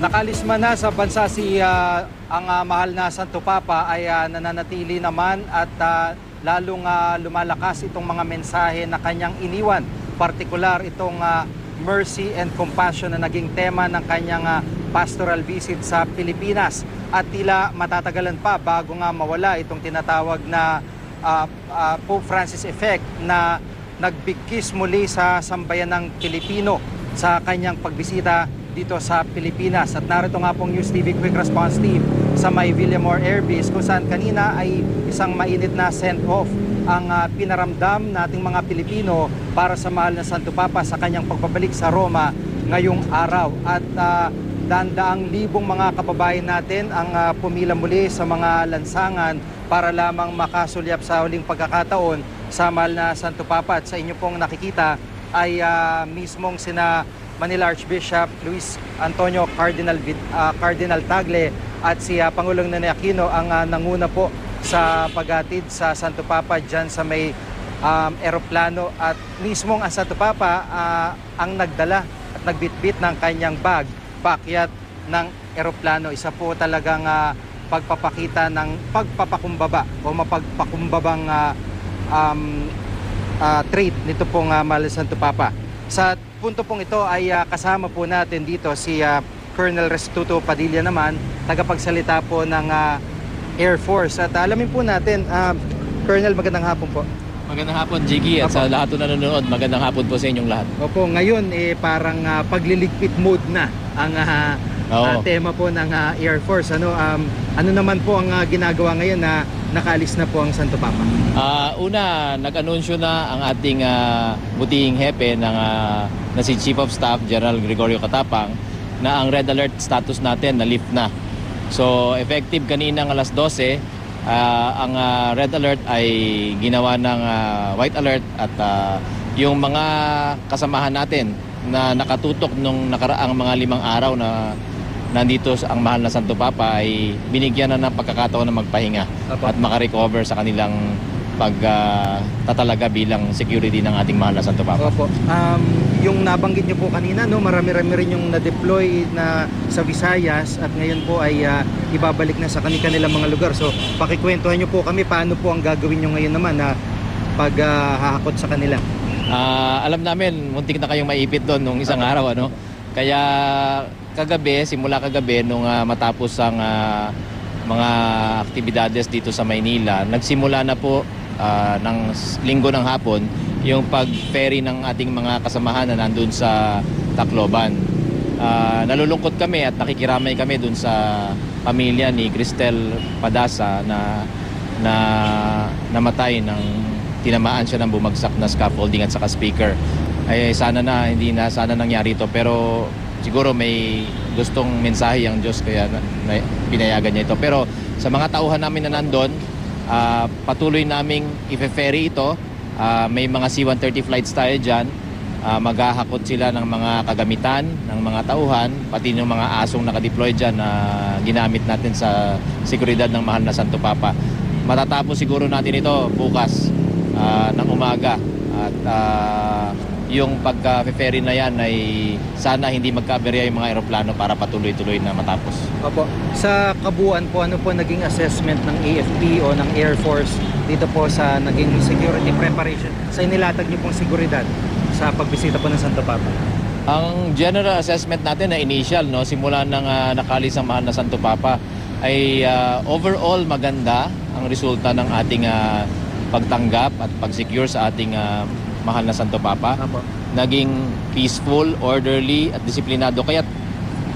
Nakalis man na sa bansa ang mahal na Santo Papa ay nananatili naman at lalong lumalakas itong mga mensahe na kanyang iniwan. Partikular itong mercy and compassion na naging tema ng kanyang pastoral visit sa Pilipinas. At tila matatagalan pa bago nga mawala itong tinatawag na Pope Francis effect na nagbigkis muli sa sambayan ng Pilipino sa kanyang pagbisita dito sa Pilipinas. At narito nga pong News TV Quick Response Team sa may Villamor Air Base kung saan kanina ay isang mainit na send-off ang pinaramdam nating mga Pilipino para sa mahal na Santo Papa sa kanyang pagbabalik sa Roma ngayong araw. At daang libong mga kababayan natin ang pumila muli sa mga lansangan para lamang makasulyap sa huling pagkakataon sa mahal na Santo Papa. At sa inyo pong nakikita ay mismong sina Manila Archbishop Luis Antonio Cardinal Tagle at si Pangulong Ninoy Aquino ang nanguna po sa paghatid sa Santo Papa dyan sa may eroplano. At mismong ang Santo Papa ang nagdala at nagbitbit ng kanyang bag paakyat ng eroplano. Isa po talagang pagpapakita ng pagpapakumbaba o mapagpakumbabang trait nito pong mahal na Santo Papa. Sa punto pong ito ay kasama po natin dito si Colonel Restituto Padilla naman, tagapagsalita po ng Air Force. At alamin po natin, Colonel, magandang hapon po. Magandang hapon, Jiggy, at sa lahat na nanonood, magandang hapon po sa inyong lahat. Opo, ngayon parang pagliligpit mode na ang tema po ng Air Force. Ano naman po ang ginagawa ngayon na nakaalis na po ang Santo Papa? Una, nag-anunsyo na ang ating butihing hepe na si Chief of Staff, General Gregorio Katapang, na ang red alert status natin na lift na. So, effective kanina ng alas 12, ang red alert ay ginawa ng white alert at yung mga kasamahan natin na nakatutok nung nakaraang mga 5 araw na nandito ang mahal na Santo Papa ay binigyan na ng pagkakataon na magpahinga at makarecover sa kanilang pagtatalaga bilang security ng ating mahal na Santo Papa. Opo. Yung nabanggit niyo po kanina, no, marami-rami rin yung na-deploy na sa Visayas at ngayon po ay ibabalik na sa kanilang mga lugar. So, pakikwentuhan niyo po kami paano po ang gagawin niyo ngayon naman na paghahakot sa kanila. Alam namin, muntik na kayong maipit doon nung isang araw, ano? Kaya kagabi, simula kagabi nung matapos ang mga aktibidades dito sa Maynila, nagsimula na po ng linggo ng hapon yung pag-ferry ng ating mga kasamahan na nandun sa Tacloban. Nalulungkot kami at nakikiramay kami dun sa pamilya ni Cristel Padasa na namatay ng tinamaan siya ng bumagsak na scaffolding at saka speaker. Ay sana hindi na nangyari ito, pero siguro may gustong mensahe ang Diyos kaya pinayagan niya ito. Pero sa mga tauhan namin na nandun, patuloy naming i-ferry ito. May mga C-130 flights tayo dyan. Maghahakot sila ng mga kagamitan ng mga tauhan, pati ng mga asong nakadeploy dyan na ginamit natin sa seguridad ng mahal na Santo Papa. Matatapos siguro natin ito bukas ng umaga. At yung pagka-ferry na yan ay sana hindi magka-aberya yung mga aeroplano para patuloy-tuloy na matapos. Opo. Sa kabuuan po, ano po naging assessment ng AFP o ng Air Force dito po sa naging security preparation sa inilatag niyo pong seguridad sa pagbisita po ng Santo Papa? Ang general assessment natin na initial, no, simula ng nakalis ang mahal na Santo Papa, ay overall maganda ang resulta ng ating pagtanggap at pag-secure sa ating mahal na Santo Papa. Apo. Naging peaceful, orderly at disiplinado. Kaya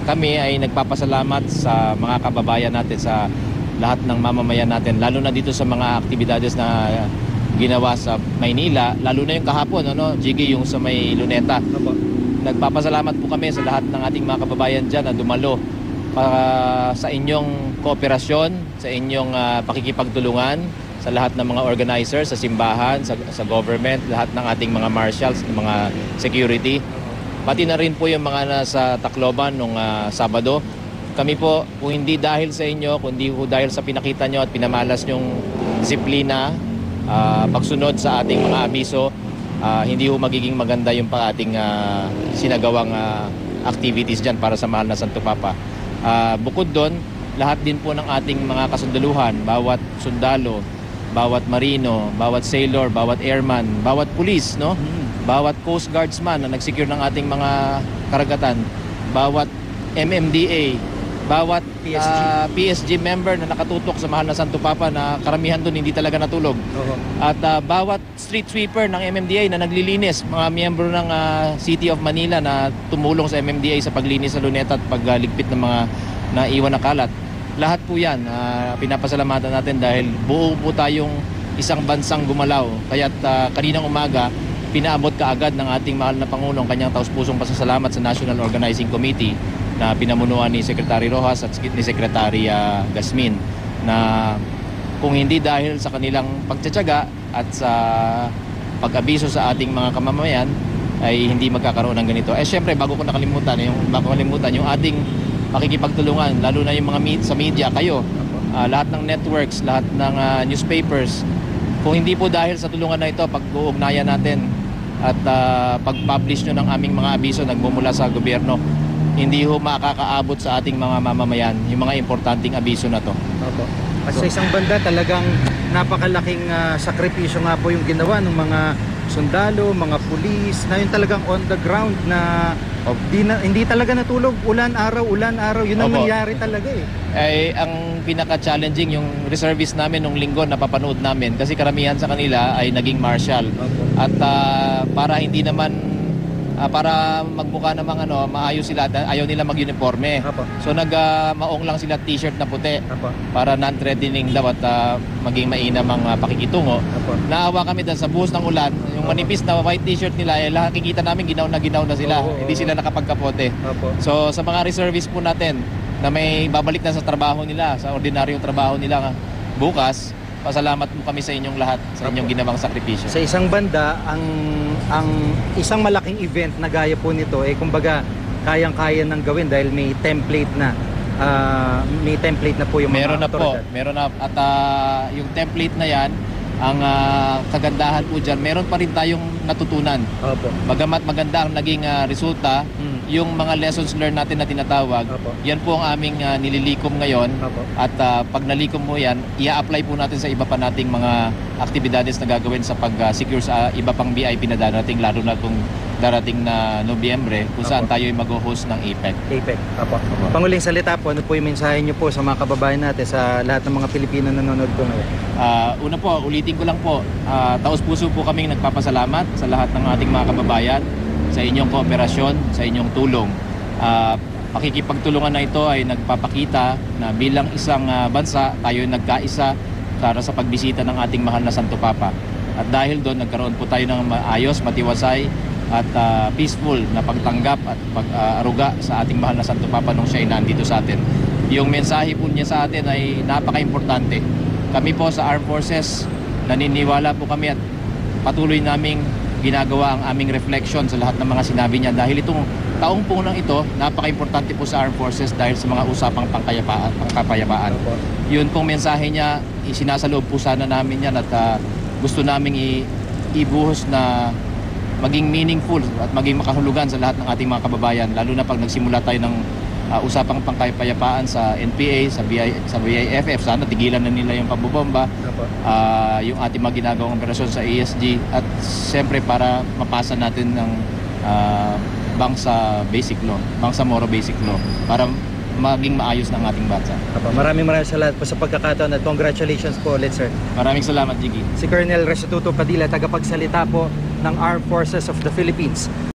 kami ay nagpapasalamat sa mga kababayan natin, sa lahat ng mamamayan natin, lalo na dito sa mga aktibidades na ginawa sa Maynila, lalo na yung kahapon, Jiggy, yung sa may Luneta. Apo. Nagpapasalamat po kami sa lahat ng ating mga kababayan dyan na dumalo para sa inyong kooperasyon, sa inyong pakikipagtulungan, sa lahat ng mga organizers, sa simbahan, sa government, lahat ng ating mga marshals, mga security. Pati na rin po yung mga nasa Tacloban nung Sabado. Kami po, kung hindi dahil sa inyo, kundi po dahil sa pinakita nyo at pinamalas nyong disiplina, pagsunod sa ating mga abiso, hindi po magiging maganda yung ating sinagawang activities dyan para sa mahal na Santo Papa. Bukod doon, lahat din po ng ating mga kasundaluhan, bawat sundalo, bawat marino, bawat sailor, bawat airman, bawat police, no? Bawat Coast Guardsman na nag-secure ng ating mga karagatan, bawat MMDA, bawat PSG member na nakatutok sa mahal na Santo Papa na karamihan doon hindi talaga natulog. At bawat street sweeper ng MMDA na naglilinis, mga miyembro ng City of Manila na tumulong sa MMDA sa paglinis sa luneta at pagligpit ng mga naiwan na kalat. Lahat po yan, pinapasalamatan natin dahil buo po tayong isang bansang gumalaw. Kaya't kaninang umaga, pinaabot kaagad ng ating mahal na Pangulong kanyang taus-pusong pasasalamat sa National Organizing Committee na pinamunuan ni Secretary Rojas at ni Secretary Gasmin, na kung hindi dahil sa kanilang pagtsatsaga at sa pag-abiso sa ating mga kamamayan ay hindi magkakaroon ng ganito. Syempre bago kalimutan yung ating pakikipagtulungan, lalo na yung mga sa media, kayo, lahat ng networks, lahat ng newspapers. Kung hindi po dahil sa tulungan na ito, pag-uugnayan natin at pag-publish nyo ng aming mga abiso nagmumula sa gobyerno, hindi ho makakaabot sa ating mga mamamayan yung mga importanteng abiso na to. At sa isang banda talagang napakalaking sakripisyo nga po yung ginawa ng mga sundalo, mga pulis, na yun talagang on the ground na hindi talaga natulog, ulan araw, yun ang nangyari talaga Ang pinaka-challenging yung reservist namin nung linggo na papanood namin kasi karamihan sa kanila ay naging marshal. At para hindi naman para magmukha namang maayos sila, ayaw nila mag-uniforme. So maong lang sila t-shirt na puti para non-threatening daw at maging mainam ang pakikitungo. Naawa kami dahil sa buhos ng ulan, yung manipis na white t-shirt nila, nakikita namin ginaw na sila. Hindi sila nakapagkapote. So sa mga reservists po natin na may babalik na sa trabaho nila, sa ordinaryong trabaho nila bukas, pasalamat po kami sa inyong lahat, sa inyong ginawang sakripisyo. Sa isang banda, ang isang malaking event na gaya po nito, kumbaga kayang-kaya nang gawin dahil may template na po yung mga otoridad. Meron na. At yung template na yan, ang kagandahan po dyan, meron pa rin tayong natutunan. Bagamat maganda ang naging resulta, yung mga lessons learned natin na tinatawag, yan po ang aming nililikom ngayon. At pag nalikom mo yan, i-apply po natin sa iba pa nating mga aktibidades na gagawin sa pag-secure sa iba pang VIP na darating, lalo na kung darating na Nobyembre, kung saan tayo ay mag-host ng APEC. Panguling salita po, ano po yung mensahe nyo po sa mga kababayan natin, sa lahat ng mga Pilipino na nanonood po ngayon? Una po, ulitin ko lang po, taos-puso po kaming nagpapasalamat sa lahat ng ating mga kababayan sa inyong kooperasyon, sa inyong tulong. Pakikipagtulungan na ito ay nagpapakita na bilang isang bansa, tayo ay nagkaisa para sa pagbisita ng ating mahal na Santo Papa. At dahil doon, nagkaroon po tayo ng maayos, matiwasay at peaceful na pagtanggap at pag-aruga sa ating mahal na Santo Papa nung siya ay nandito sa atin. Yung mensahe po niya sa atin ay napaka-importante. Kami po sa Armed Forces, naniniwala po kami at patuloy naming ginagawa ang aming reflection sa lahat ng mga sinabi niya dahil itong taong punang ito, napaka-importante po sa Armed Forces dahil sa mga usapang pangkapayapaan. Yun pong mensahe niya, isinasaloob po sana namin yan at gusto naming ibuhos na maging meaningful at maging makahulugan sa lahat ng ating mga kababayan, lalo na pag nagsimula tayo ng usapang pangkapayapaan sa NPA, sa BIFF. Sana tigilan na nila yung pambobomba, yung ating mga ginagawang operasyon sa ASG, at siyempre para mapasa natin ng bangsa basic law, bangsa Moro Basic Law, para maging maayos ng ating bansa. Maraming salamat po sa pagkakataon at congratulations po ulit, sir. Maraming salamat, Jiggy. Si Colonel Restituto Padilla, tagapagsalita po ng Armed Forces of the Philippines.